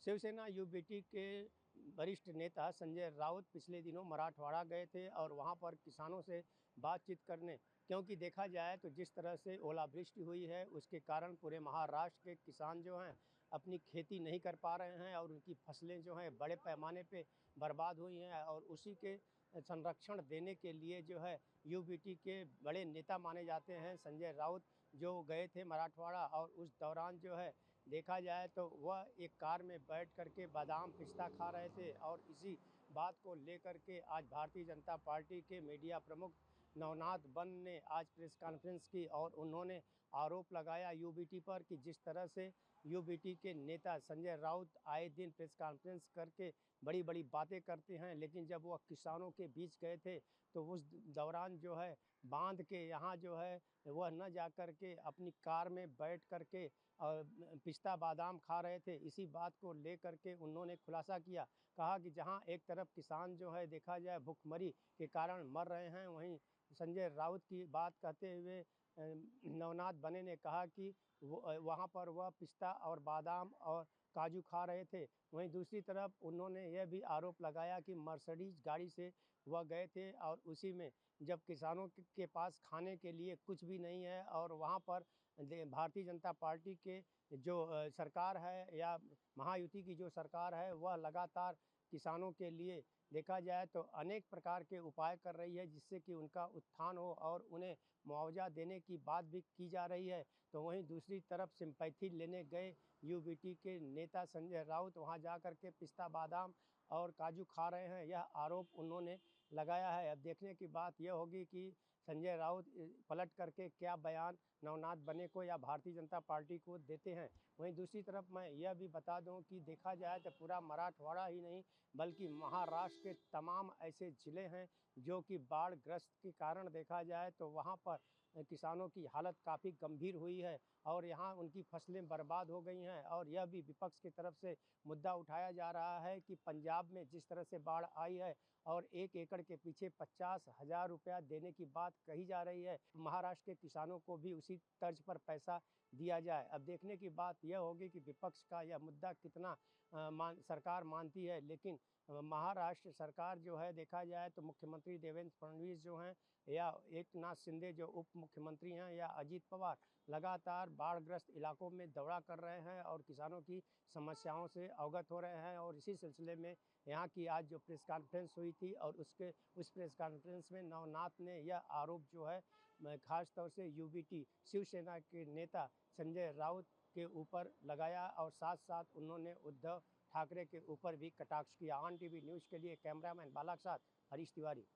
Shiv Sena UBT के वरिष्ठ नेता संजय राउत पिछले दिनों मराठवाड़ा गए थे और वहां पर किसानों से बातचीत करने, क्योंकि देखा जाए तो जिस तरह से ओलावृष्टि हुई है उसके कारण पूरे महाराष्ट्र के किसान जो हैं अपनी खेती नहीं कर पा रहे हैं और उनकी फसलें जो हैं बड़े पैमाने पे बर्बाद हुई हैं। और उसी के संरक्षण देने के लिए जो है यूबीटी के बड़े नेता माने जाते हैं संजय राउत, जो गए थे मराठवाड़ा। और उस दौरान जो है देखा जाए तो वह एक कार में बैठ कर के बादाम पिस्ता खा रहे थे। और इसी बात को लेकर के आज भारतीय जनता पार्टी के मीडिया प्रमुख नवनाथ बन ने आज प्रेस कॉन्फ्रेंस की और उन्होंने आरोप लगाया यूबीटी पर कि जिस तरह से यूबीटी के नेता संजय राउत आए दिन प्रेस कॉन्फ्रेंस करके बड़ी बड़ी बातें करते हैं, लेकिन जब वह किसानों के बीच गए थे तो उस दौरान जो है बांध के यहाँ जो है वह न जा कर के अपनी कार में बैठ कर के पिस्ता बादाम खा रहे थे। इसी बात को लेकर के उन्होंने खुलासा किया, कहा कि जहां एक तरफ किसान जो है देखा जाए भुखमरी के कारण मर रहे हैं, वहीं संजय राउत की बात कहते हुए नवनाथ बने ने कहा कि वहाँ पर वह पिस्ता और बादाम और काजू खा रहे थे। वहीं दूसरी तरफ उन्होंने यह भी आरोप लगाया कि मर्सिडीज गाड़ी से वह गए थे और उसी में जब किसानों के पास खाने के लिए कुछ भी नहीं है और वहाँ पर भारतीय जनता पार्टी के जो सरकार है या महायुति की जो सरकार है वह लगातार किसानों के लिए देखा जाए तो अनेक प्रकार के उपाय कर रही है जिससे कि उनका उत्थान हो और उन्हें मुआवजा देने की बात भी की जा रही है। तो वहीं दूसरी तरफ सिंपैथी लेने गए यूबीटी के नेता संजय राउत वहां जा कर के पिस्ता बादाम और काजू खा रहे हैं, यह आरोप उन्होंने लगाया है। अब देखने की बात यह होगी कि संजय राउत पलट करके क्या बयान नवनाथ बने को या भारतीय जनता पार्टी को देते हैं। वहीं दूसरी तरफ मैं यह भी बता दूं कि देखा जाए तो पूरा मराठवाड़ा ही नहीं बल्कि महाराष्ट्र के तमाम ऐसे ज़िले हैं जो कि बाढ़ ग्रस्त के कारण देखा जाए तो वहाँ पर किसानों की हालत काफ़ी गंभीर हुई है और यहाँ उनकी फसलें बर्बाद हो गई हैं। और यह भी विपक्ष की तरफ से मुद्दा उठाया जा रहा है कि पंजाब में जिस तरह से बाढ़ आई है और 1 एकड़ के पीछे 50,000 रुपया देने की बात कही जा रही है, महाराष्ट्र के किसानों को भी उसी तर्ज पर पैसा दिया जाए। अब देखने की बात यह होगी कि विपक्ष का यह मुद्दा कितना सरकार मानती है। लेकिन महाराष्ट्र सरकार जो है देखा जाए तो मुख्यमंत्री देवेंद्र फडणवीस जो हैं या एकनाथ शिंदे जो उप मुख्यमंत्री हैं या अजीत पवार लगातार बाढ़ग्रस्त इलाकों में दौरा कर रहे हैं और किसानों की समस्याओं से अवगत हो रहे हैं। और इसी सिलसिले में यहाँ की आज जो प्रेस कॉन्फ्रेंस हुई थी और उस प्रेस कॉन्फ्रेंस में नवनाथ ने यह आरोप जो है खास तौर से यूबीटी शिवसेना के नेता संजय राउत के ऊपर लगाया और साथ साथ उन्होंने उद्धव ठाकरे के ऊपर भी कटाक्ष किया। ऑन टीवी न्यूज़ के लिए कैमरामैन बाला के साथ हरीश तिवारी।